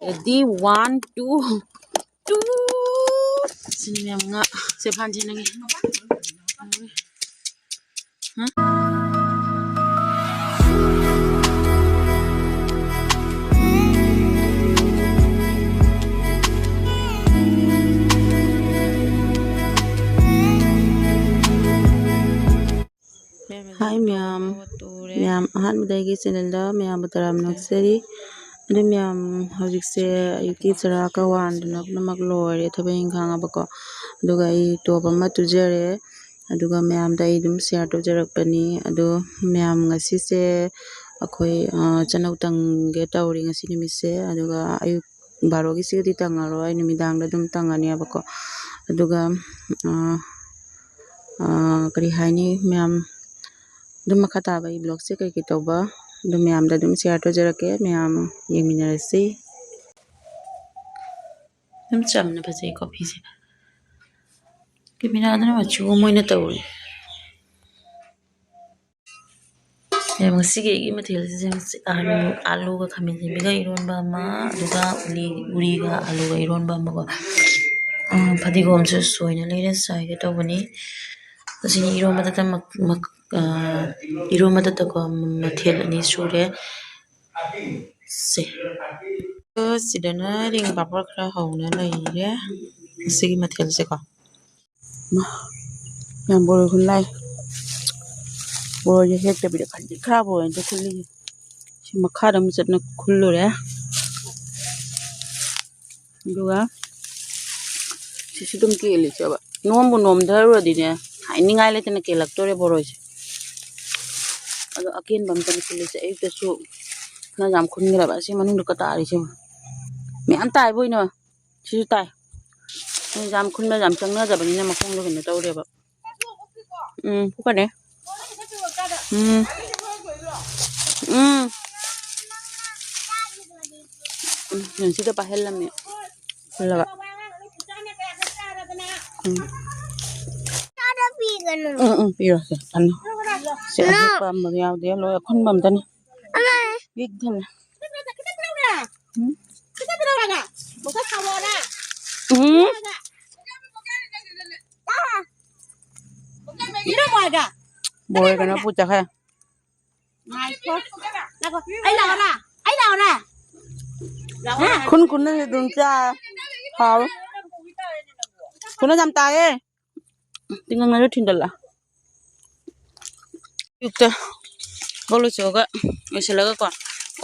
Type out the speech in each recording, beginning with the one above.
Ready, 1, 2, 2. Sini mẹ ngạ. Sẽ phan trên này. Hi ma'am. Ma'am, ahanbadagi channel ma'am taram naksari. Adu ma'am hojikse ayuki chara ka wandna namak loire thabai inkhanga bako. Aduga ai top ama tujare. Aduga ma'am dai dum share tawjarakpani. Adu ma'am ngasi se akhoi chanau tangge tawri ngasi nimise. Aduga ayuk barogi sigadi tangaro ay numidangda dum tangani bako. Aduga kari haini ma'am dum makata ba i blog se kai ki tawba dum ma'am da dum share tawjarake ma'am yeminarase dum chamna bajai coffee se kimina dana machu moina tawri ma'am sige gi mathil se alu ga khamin se biga ironba ma duga uri ga alu ga ironba ma ko fadigom se soina leire sai ke tawbani asini ironba da ironba da ko mathil ani sure se sidana ring papar khara hauna laire sigi mathil se ko yam boro khulai boro je hekta bi khandi khara bo ente khulli si makha dam chatna khullo re duga sisudum ke le chaba nom dharu dine haini ngai le tena ke laktore boro se ado akin bam tan khulli se ekta su na jam khungira ba si manung ka tari se me am tai boina sisu tai jam khunna jam changna jabani na makong lo hinna tawre ba pukane yang sida pahel lam ya laga piro se tan se pa ma yaw de lo khon bam tan big tan boy kana pucha kha khun na dum cha haw khun na jam ta e tingang na thindala yukta bolo choga eselaga ko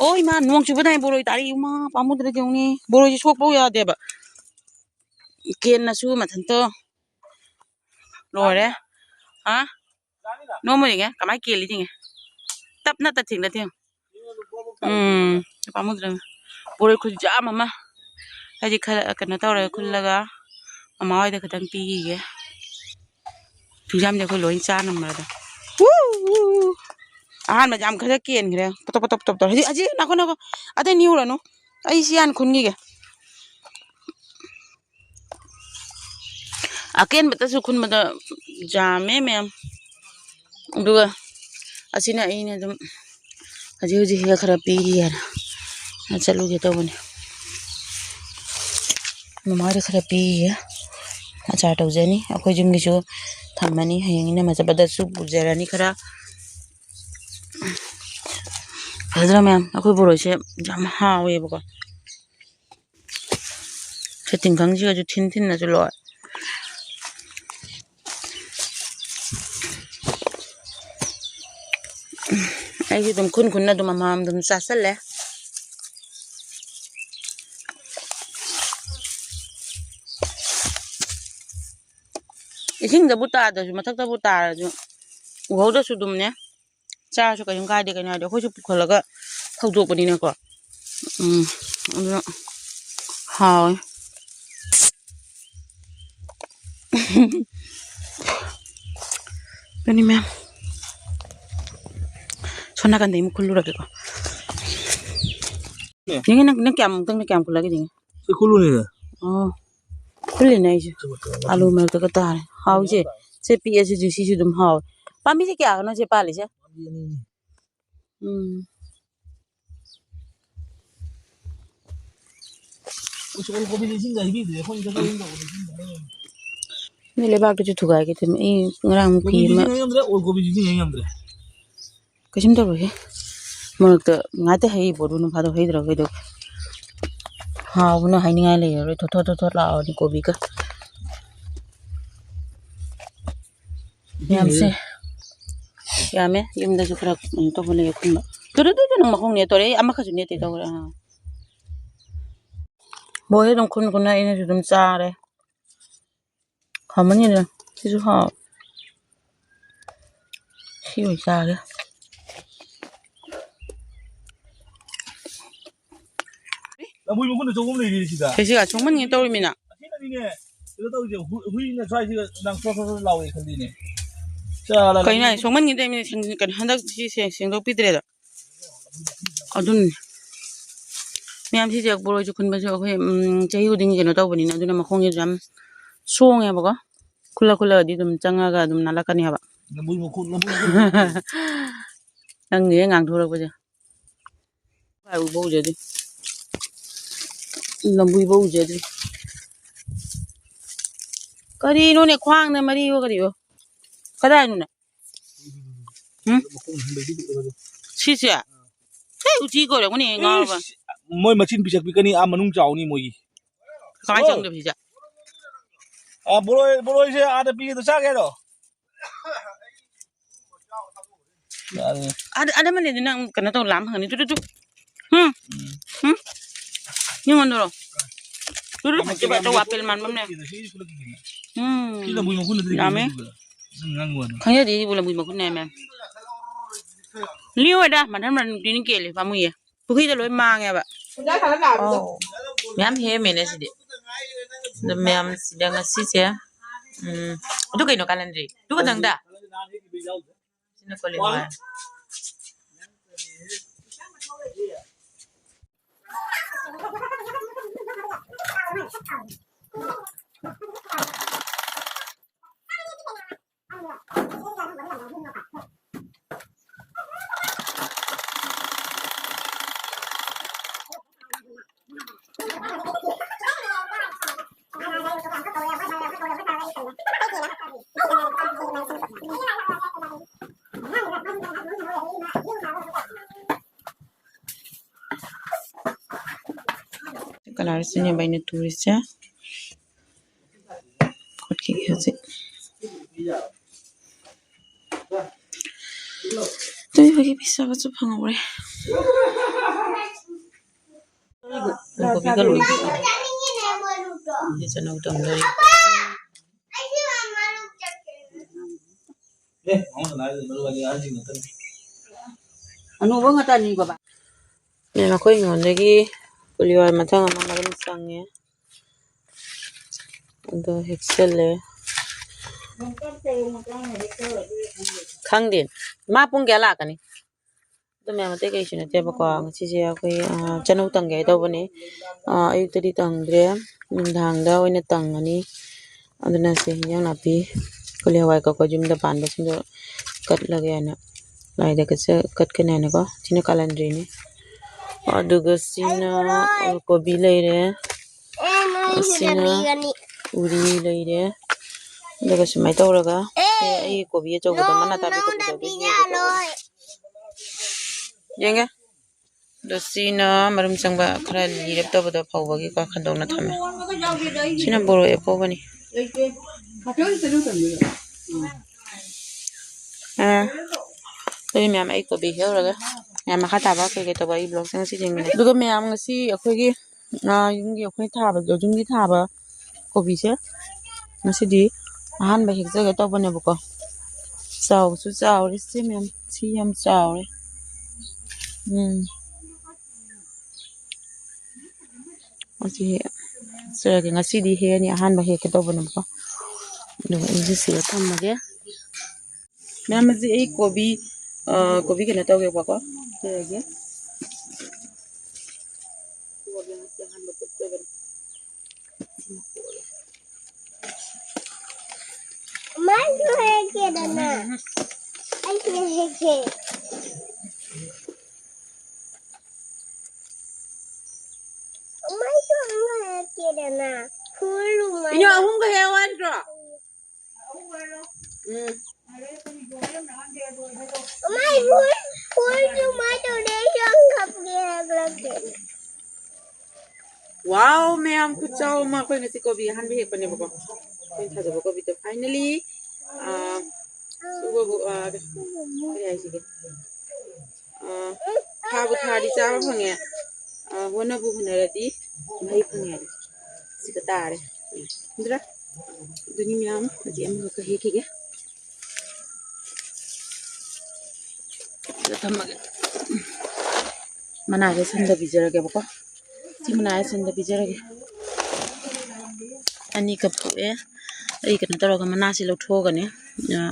oi ma nuang chu badai boroi tari uma pamudra jongni boroi sok bo ya deba ken na su mathanto lore ha no mo dinge kamai keli dinge tap na ta thing pamudra boroi khu ja mama haji khala kana tawra khullaga mama wai da khatang pi ge tujam de ko loin cha namra da ahan ma jam khara ken gre potop haji nako ade niura no ai sian khungi ge aken bata su khun mada jame mem duga asina ine dum haji he khara pi yar chalu ge tawne mama de khara pi ya acha tawjani akhoi jum gi chu thamani hayengina ma jabada su bujarani khara hadra mem akhoi boro se jam hawe bako setting gang ji ju thin na ju lo ai ji dum khun na dum mam dum sa sale ising da buta da ju mathak da buta ju uho da su dum ne cha su ka yung ga de kana de khoi su pukhalaga thawdok pani na ko haw pani mem sona kan dei mu khullu ra ke ko ni na kyam khulagi ding se khulu ne khulli nai ju alu mer ta ka tar haw je se pi je ju si ju dum haw pambi je kya no je pali je นี่เลยบ้าก็จะถูกไอ้กี่ทีมไอ้งานพีมาก็ชิมตัวเลยมันก็ง่ายแต่ให้บอดูนุ่มพาตัวให้ตัวให้ตัวหาวันนั้นให้ง่ายเลยเลยทอดลาวนี่โกบีก็ยามเสยามยามได้จุกรักตัวคนเลยคุณตัวนั่งมาคงเนี่ยตัวเลยอามาขจุเนี่ยตัวเลยฮะบ่ให้ต้องคนนั้นเนี่ยจุดจ้าเลยหอมมันนี่เลยที่สุดหอมที่หัวจ้าเลย나 뭐 이거 근데 조금 내리시다. 제시가 정말 떠올립니다. 아니네. 이거 이제 후이나 사이즈가 난 서서 나오게 컨디네. 자, 거기나 정말 때문에 생기니까 한다시 생각 비드래다. 어둔 미암 시작 보러주 군바서 거의 제이고 딩기는 또 보니나 누나 막 홍이 좀 수홍해 보고 쿨라 어디 좀 짱아가 좀 날아가니 해봐. 난 여행 안 돌아보자. 아이고 보자지. लंबी बहुत जल्दी करी इन्होंने ख्वांग ने मरी वो करी वो कदा इन्होंने शीशा हे उची को रे कोनी गांव बा मोय मशीन पिचक पिकनी आ मनुंग चावनी मोई कहां चंग दे पिचा आ बोरोय से आ पी तो सा के दो ada mana ni nang kena tahu lam hang ni tu ni mana ro tu coba tahu apel man bam ne lame khanya di bulan bui makun ne mem liu ada man man di ni kele pamu ye bukhi da loi mang ya ba mem he mene si de the mem sidang si se tu kai no calendar tu ka dang da sino ko le ma Kalau sini banyak turis ya, kot kiki sih. Tapi bagi bisa apa tuh pengawal? Aku pikir lu itu. Di sana udah mulai. Anu banget tadi gua, Pak. Ya aku ingat lagi. Kuliah matang ama malam sangnya, untuk Excel le. Kangdin, ma pun gala kan ni. Itu memang tega isu nanti apa kau ngasih aku channel utang gaya tahu ni, ayu tadi tang dre, mendang dah, ini tang ni, ada nasi yang napi, kuliah wai kau jumlah pandas itu kat lagi anak, lagi dekat se kat kena anak kau, cina kalender ini. Aduga sina kobi leire sina uri leire daga sumai tawraga ai kobi achogo to mana tabi kobi to yenga do sina marum sangba khara lirep to bodo phawbagi ka khandona thame sina boro epo bani tôi mẹ có bị hiểu rồi đó mẹ mà khai thác cái tàu bay blog sang xí trình mình rồi mẹ mà xí ở cái những cái khai thác rồi chúng cái thác có bị chứ nó sẽ đi han bài hiện cái tàu bên này bọc sao số sao đấy xí mẹ xí em sao đấy masih saya ngasih di here ni han bahaya kita pun apa dong ini sih tambah ya memang sih kopi kena tahu ke apa ya Malu heke dana, ayo heke. Malu heke. ꯍꯦꯛꯀꯦꯗꯅ full 이녀 홍거 해왔죠? 엄마 풀 토마토레이션 갖게 하려고. 와우 매암 구짜오 마 거기 내 거비 한비 했거니 보고 거기 찾아 보고 비트 파이널리 수고 그래 이게 하부 타리 짜바 방에 원어 부분에라디 많이 방에 지가 따래 힘들어 눈이 매암 어디 아무 거 해기게 담마게 만나게 산다 비저라게 보고 지문아에 산다 비저라게 아니 kapue ai kana taro kama nasi lo thoga ne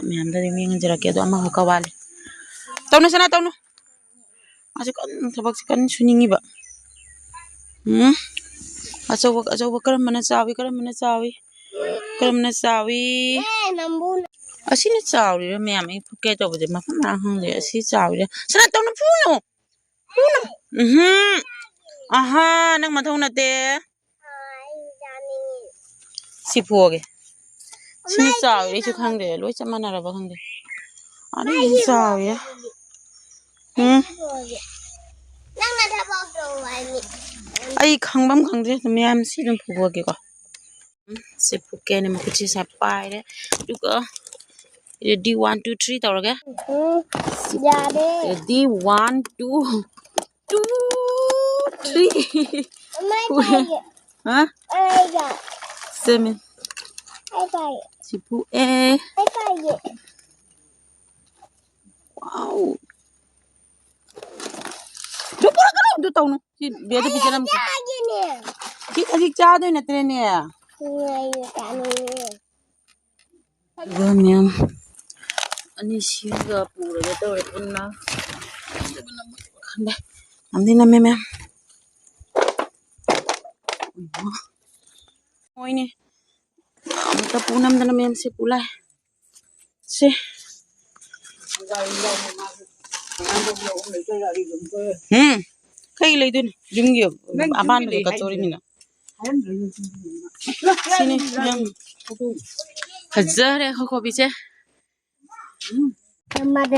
me am da mi ngira ke do ama ka wale tawno sana tawno aso kan thabak kan suningi ba aso karam mana chawi 남부 asini chawi me am I phuke to buje ma phama hang le asi chawi sana tawno phuno aha nang ma thau na te si phuge sini chawi chu khang de loi chamana ra ba khang de ani chawi 나나 잡아줘 아니. ai khangbam khangde myam si dum phuge ko se phuke ne ma kuchi sa pai de duka ready 1 2 3 tawra 야래. ready 1 2 2 3 엄마 이거. ha 아이가. 7 아이가. si phu e 아이가. wow do pura karo do tawno si be de bicharam 야기네. ki adik cha do na tre ne 이거 가는. ga myam ani siga pura de tawre punna khande amdi na me oi ne amta punam dana mem se pulai se kai lei dun jumgi aban de ka chori mina sini yang hazare kho bi che 엄마들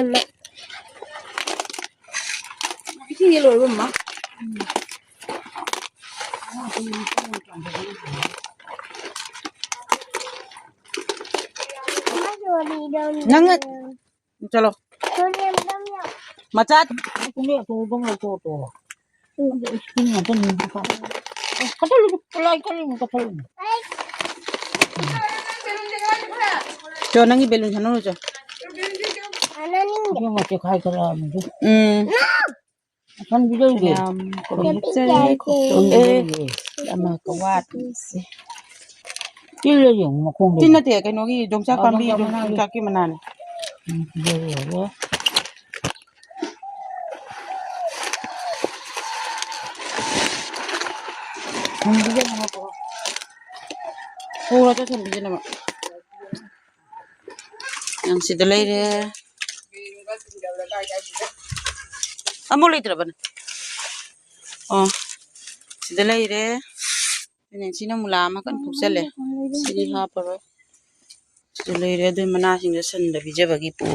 ki ye lo ma nang chalo machat cũng có bông là to to cái nhà cái gì không có cái lúc lại cái lúc có cái cho nangi belun hanu cho nhưng mà cái khai cái là mình chút kan video gì ko yitsere ko e ama ko wat se cái là gì mà không được tinna te kai no gi dongcha kambi dongcha ki manan video không biết nó có pura cho thon bi na ma yang sida leire amol leitra ban sida leire ne sina mula ma kan phuksale sidi ha paro sida leire de mana sing de san da bije bagi pu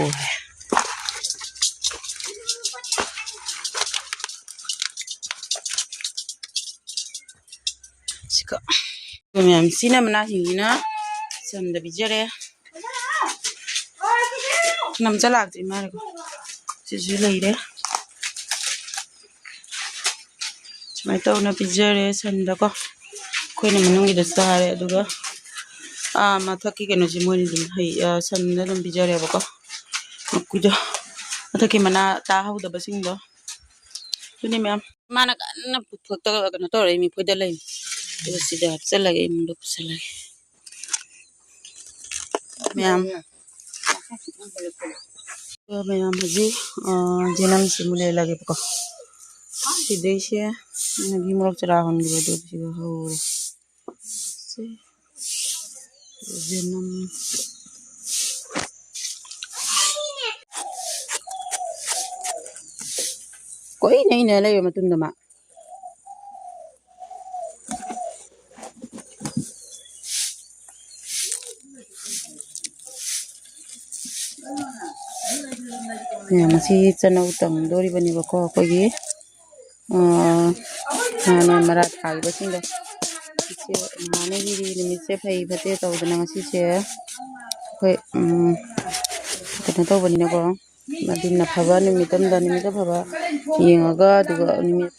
sika Mem sina mana sing na san da bijere nam chalak ti mar ko si leire mai to na bijere san da ko khoi na manung gi da sare aduga ma thaki ke no ji moni dum hai san na dum bijere ba ko ku jo thaki mana ta hau da basing do tuni mem mana na phuk to ka na to re mi phoi da lai si da hapsa lage mu do psa lage mem mem haji jinam simule lage ko si deise nagi morok chara hon gi do si ho se jinam koi nei ne le ma tun da ma ꯉꯁꯤ ꯆꯅꯧ ꯇꯪꯗꯣꯔꯤꯕꯅꯦꯕꯀꯣ ꯑꯩꯈꯣꯏꯒꯤ ꯍꯥꯟꯅ ꯃꯔꯥ ꯊꯥꯈꯤꯕꯁꯤꯡꯗꯣ ꯁꯤꯁꯦ ꯏꯃꯥꯅꯒꯤꯗꯤ ꯅꯨꯃꯤꯠꯁꯦ ꯐꯩ ꯐꯠꯇꯦ ꯇꯧꯗꯅ ꯉꯁꯤꯁꯦ ꯑꯩꯈꯣꯏ ꯀꯩꯅꯣ ꯇꯧꯕꯅꯤꯅꯀꯣ ꯑꯗꯨꯅ ꯐꯕ ꯅꯨꯃꯤꯠ ꯑꯃꯗ ꯅꯨꯃꯤꯠ ꯑꯐꯕ ꯌꯦꯡꯉꯒ ꯑꯗꯨꯒ ꯅꯨꯃꯤꯠ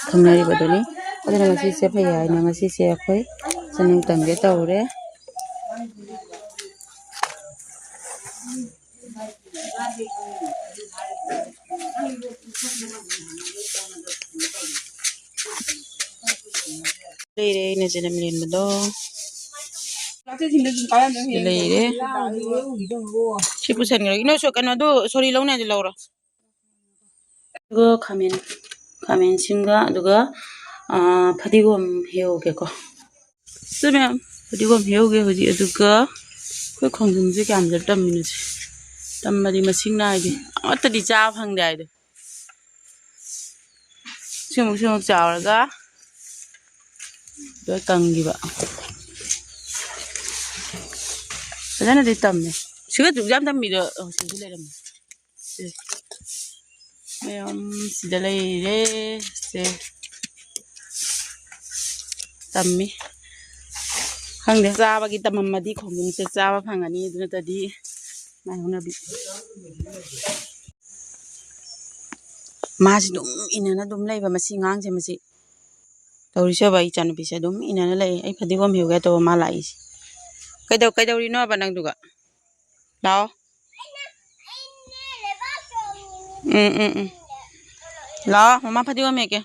ꯈꯪꯅꯔꯤꯕꯗꯨꯅꯤ ꯑꯗꯨꯅ ꯉꯁꯤꯁꯦ ꯐꯩ ꯍꯥꯏꯅ ꯉꯁꯤꯁꯦ ꯑꯩꯈꯣꯏ ꯆꯅꯧ ꯇꯪꯒꯦ ꯇꯧꯔꯦ leire ina jena milendo leire si pusan ngi no so kana do sori launa de laura go khamen singa aduga phadigom heoge ko sumya phadigom heoge hoji aduga ko khongjum je kyam jar taminu je tammadi masing na ge atadi cha phang dai de simu chawraga do tangiba Padahal di tamme. Sigat jam tammi do sidi leram. Sida leire se tammi. Hang de zaba ki tamamadi khongum se zaba phangani duna tadi mai hona bi. Mas dum inana dum leiba masi ngang je masi. Tawri se ba ichanu bi se dum inana lei ai phadigom hiuga to ma lai. Kaidawri no ba nang duga. Lao. Lao, mama phadigom heke.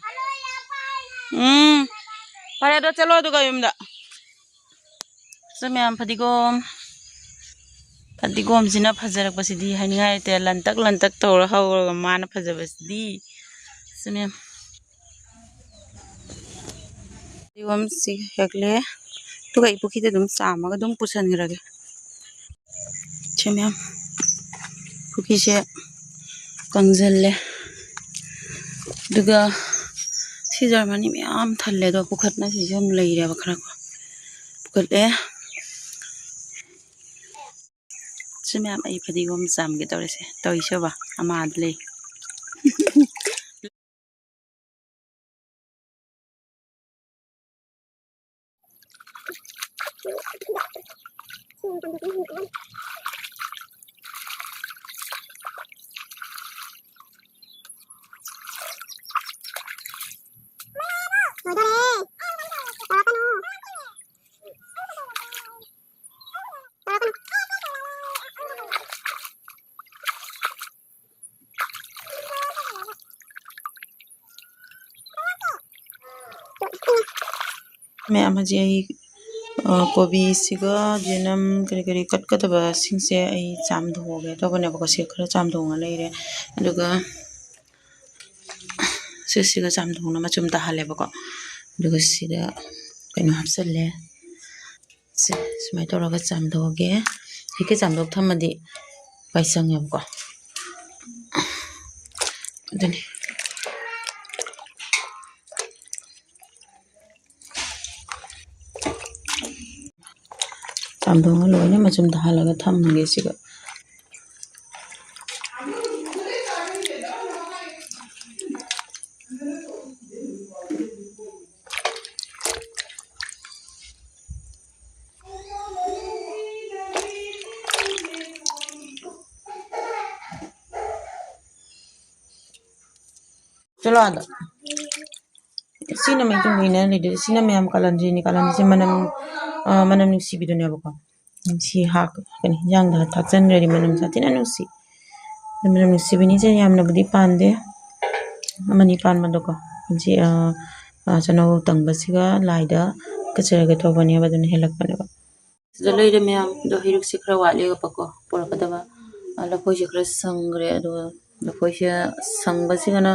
Pare do chalo duga yumda. Samyam phadigom sina phajarak basidi haningai te lantak tawra hawra mana phajabasidi. Samyam phadigom si hekle tuga ipuki te dum samaga dum pusan grage. Samyam puki se kangjalle duga si Germany me am thalle do pukhatna si jam leire ba khara ko pukatle Samyam ai phadigom sam ge tawrese toise ba ama adle मैं आमाजी आई कोबी सिगा जेनम करी cut कटबा सिंसे आई चाम धोगे तो बने बको से खरा चाम धोंगा लेरे अदुगा सिगा चाम धोंना मचुम ता हाले बको अदुगा सिदा कइनो हपसले से सुमाय तोरगा चाम धोगे हेके चाम धोक थमदि पाइसंगे बको अदुनी चामदोंगा लोइना मचुम दहालगा थमगे सिगा चलो आदा Sina may tungina lido sina may am kalandri si manam ni si bido niya bako si hak kani yang dah taksan ready manam sa tina nusi manam ni si bini je yam na budi pande mani pan mandoko si chano tang basiga laida kachara ga thobani abadun helak panaba sida leide me am do hiruk sikra wale ga pako porakadaba ala poi sikra sangre do poi sang basiga na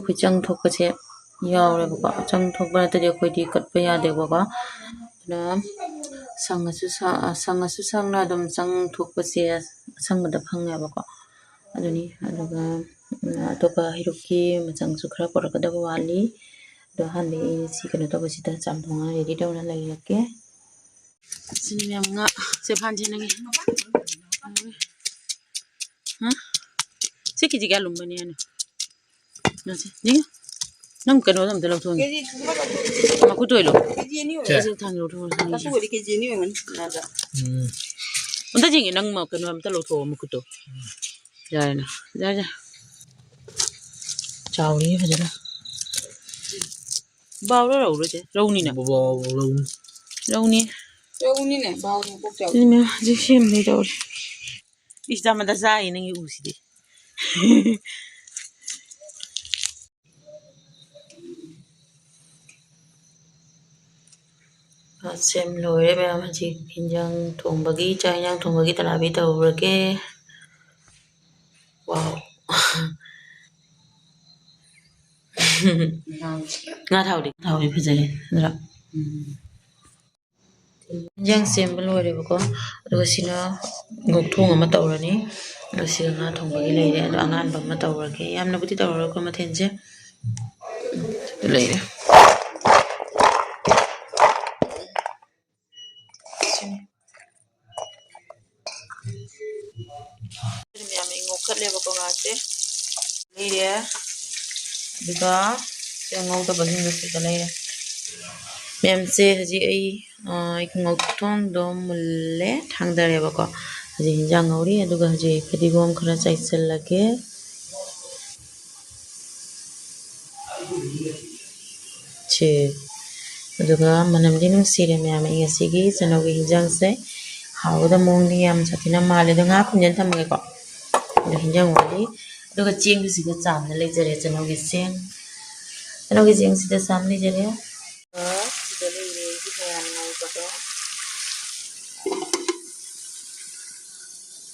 poi chang thok che yaure bako chang thok ba ta de khoi di kat pa ya de bako na sangasu sangna dum chang thok pa se sangda phangya bako aduni aduga topa hiruki machang su khara porakadaba wali do hande si kana to basita cham thonga ready dawna lairake sini yang nga se phanji nangi ha ꯁꯤ ꯀꯦꯖꯤ ꯀꯌꯥ ꯂꯨꯝꯕꯅꯦꯅ ꯅꯁꯤ ꯌꯦꯡ ꯅꯪ ꯀꯩꯅꯣꯗ ꯑꯝꯇ ꯂꯧꯊꯣꯛꯑꯣ ꯃꯈꯨꯠꯇ ꯑꯣꯏ ꯂꯧ ꯑꯁꯤ ꯊꯥꯡ ꯂꯧꯊꯣꯛꯑꯣ ꯑꯝꯇ ꯌꯦꯡꯉꯦ ꯅꯪ ꯀꯩꯅꯣ ꯑꯝꯇ ꯂꯧꯊꯣꯛꯑꯣ ꯃꯈꯨꯠꯇꯣ ꯌꯥꯔꯦꯅ ꯌꯥꯔꯦ ꯆꯥꯎꯔꯤ ꯐꯖꯅ ꯕꯥꯎꯔ ꯔꯧꯔꯁꯦ ꯔꯧꯅꯤꯅ ꯔꯧꯅꯤ ꯆꯧꯅꯤꯅꯦ ꯕꯥꯎꯅꯤ ꯀꯣꯛ ꯆꯧ ꯑꯗꯨꯅ ꯍꯧꯖꯤꯛ ꯁꯦꯝꯗꯣꯏ ꯇꯧꯔꯤ 이자마다 싸이 는 우시디 ꯁꯦꯝ ꯂꯣꯏꯔꯦ ꯃꯌꯥꯝ ꯍꯧꯖꯤꯛ ꯏꯟꯖꯥꯡ ꯊꯣꯡꯕꯒꯤ ꯆꯥꯛ ꯏꯟꯖꯥꯡ ꯊꯣꯡꯕꯒꯤ ꯇꯅꯥꯕꯤ ꯇꯧꯔꯒꯦ ꯋꯥꯎ ꯉꯥ ꯊꯥꯎꯗꯤ ꯐꯖꯔꯦ ꯅꯠꯇ꯭ꯔꯥ ꯏꯟꯖꯥꯡ ꯁꯦꯝꯕ ꯂꯣꯏꯔꯦꯕꯀꯣ ꯑꯗꯨꯒ ꯁꯤꯅ ꯉꯧꯊꯣꯡ ꯑꯃ ꯇꯧꯔꯅꯤ ꯑꯗꯨꯒ ꯁꯤꯒ ꯉꯥ ꯊꯣꯡꯕꯒꯤ ꯂꯩꯔꯦ ꯑꯗꯣ ꯑꯉꯥꯟꯕ ꯑꯃ ꯇꯧꯔꯒꯦ ꯌꯥꯝꯅꯕꯨꯗꯤ ꯇꯧꯔꯔꯣꯏꯀꯣ ꯃꯊꯦꯜꯁꯦ ꯁꯤꯗ ꯂꯩꯔꯦ ꯃꯌꯥꯝ ꯉꯧꯈꯠꯂꯦꯕꯀꯣ ꯉꯥꯁꯦ ꯂꯩꯔꯦ ꯑꯗꯨꯒ ꯉꯧꯗꯕꯁꯤꯡꯗꯣ ꯁꯤꯗ ꯂꯩꯔꯦ ꯃꯌꯥꯝꯁꯦ ꯍꯧꯖꯤꯛ ꯑꯩ ꯉꯧꯊꯣꯡꯗꯣ ꯃꯨꯜꯂꯦ ꯊꯥꯡꯗꯔꯦꯕꯀꯣ ꯍꯧꯖꯤꯛ ꯏꯟꯖꯥꯡ ꯉꯧꯔꯤ ꯑꯗꯨꯒ ꯍꯧꯖꯤꯛ ꯐꯗꯤꯒꯣꯝ ꯈꯔ ꯆꯥꯏꯁꯤꯜꯂꯒꯦ ꯁꯤ ꯑꯗꯨꯒ ꯃꯅꯝꯗꯤ ꯅꯨꯡꯁꯤꯔꯦ ꯃꯌꯥꯝ ꯑꯩ ꯉꯁꯤꯒꯤ ꯆꯅꯧꯒꯤ ꯍꯤꯟꯖꯥꯡꯁꯦ ꯍꯥꯎꯒꯗꯕ ꯃꯑꯣꯡꯗꯤ ꯌꯥꯝ ꯁꯥꯊꯤꯅ ꯃꯥꯜꯂꯦ ꯑꯗꯣ ꯉꯥ ꯈꯨꯝꯖꯤꯟ ꯊꯝꯃꯒꯦꯀꯣ ꯑꯗꯣ ꯍꯤꯟꯖꯥꯡ ꯋꯥꯠꯂꯤ ꯑꯗꯨꯒ ꯆꯦꯡꯁꯤꯒ ꯆꯥꯝꯅ ꯂꯩꯖꯔꯦ ꯆꯅꯧꯒꯤ ꯆꯦꯡꯁꯤꯗ ꯆꯥꯝ ꯂꯩꯖꯔꯦ ꯁꯤꯗ ꯂꯩꯔꯦ ꯑꯩꯒꯤ ꯃꯌꯥꯝ ꯉꯧꯕꯗꯣ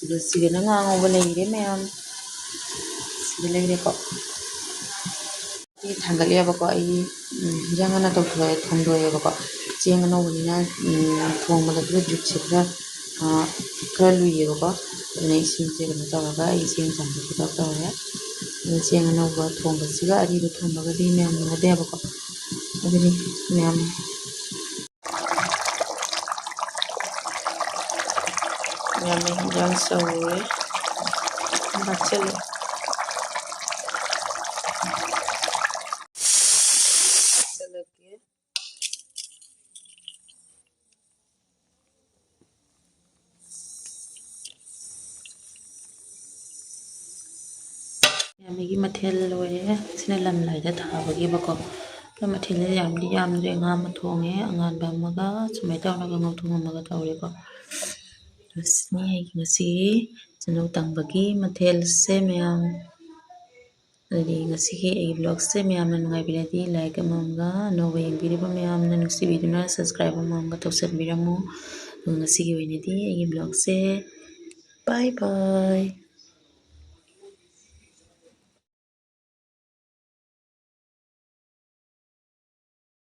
ꯑꯗꯨ ꯁꯤꯗꯅ ꯉꯥ ꯉꯧꯕ ꯂꯩꯔꯦ ꯃꯌꯥꯝ ꯁꯤꯗ ꯂꯩꯔꯦꯀꯣ ꯊꯥꯡꯒꯠꯂꯦꯕꯀꯣ ꯑꯩ ꯍꯤꯟꯖꯥꯡ ꯍꯥꯟꯅ ꯊꯣꯡꯗꯣꯛꯑꯦꯕꯀꯣ ꯆꯦꯡ ꯑꯅꯧꯕꯅꯤꯅ ꯊꯣꯡꯕꯗ ꯖꯨꯠꯁꯦ ꯈꯔ ꯂꯨꯏꯌꯦꯕꯀꯣ ꯑꯗꯨꯅ ꯏꯁꯤꯡꯁꯦ ꯀꯩꯅꯣ ꯇꯧꯔꯒ ꯑꯩ ꯆꯦꯡ ꯆꯥꯝꯊꯣꯛꯄꯗ ꯇꯧꯔꯦ ꯑꯗꯨꯅ ꯆꯦꯡ ꯑꯅꯧꯕ ꯊꯣꯡꯕꯁꯤꯒ ꯑꯔꯤꯕ ꯊꯣꯡꯕꯒꯗꯤ ꯃꯌꯥꯝ ꯃꯥꯟꯅꯗꯦꯕꯀꯣ ꯑꯗꯨꯅꯤ ꯃꯌꯥꯝ ꯍꯤꯟꯖꯥꯡ ꯁꯧꯔꯦ ꯍꯥꯞꯆꯜꯂꯦ ꯌꯥꯝꯃꯤꯒꯤ ꯃꯊꯦꯜ ꯂꯣꯏꯔꯦ ꯁꯤꯅ ꯂꯝꯂꯥꯏꯗ ꯊꯥꯕꯒꯤꯕꯀꯣ ꯑꯗꯣ ꯃꯊꯦꯜꯁꯦ ꯌꯥꯝꯗꯤ ꯌꯥꯝꯗ꯭ꯔꯦ ꯉꯥ ꯑꯃ ꯊꯣꯡꯉꯦ ꯑꯉꯥꯟꯕ ꯑꯃꯒ ꯁꯨꯃꯥꯏꯅ ꯇꯧꯔꯒ ꯉꯧꯊꯣꯡ ꯑꯃꯒ ꯇꯧꯔꯦꯀꯣ ꯑꯁꯤꯅꯤ ꯑꯩꯒꯤ ꯉꯁꯤ ꯆꯅꯧ ꯇꯥꯡꯕꯒꯤ ꯃꯊꯦꯜꯁꯦ ꯃꯌꯥꯝ ꯑꯗꯨꯗꯤ ꯉꯁꯤꯒꯤ ꯑꯩꯒꯤ ꯕ꯭ꯂꯣꯒꯁꯦ ꯃꯌꯥꯝꯅ ꯅꯨꯡꯉꯥꯏꯕꯤꯔꯗꯤ ꯂꯥꯏꯛ ꯑꯃꯃꯝꯒ ꯑꯅꯧꯕ ꯌꯦꯡꯕꯤꯔꯤꯕ ꯃꯌꯥꯝꯅ ꯅꯨꯡꯁꯤꯕꯤꯗꯨꯅ ꯁꯕꯁꯀ꯭ꯔꯥꯏꯕ ꯑꯃꯃꯝꯒ ꯇꯧꯁꯟꯕꯤꯔꯝꯃꯨ ꯑꯗꯨꯒ ꯉꯁꯤꯒꯤ ꯑꯣꯏꯅꯗꯤ ꯑꯩꯒꯤ ꯕ꯭ꯂꯣꯒꯁꯦ ꯕꯥꯏ ꯕꯥꯏ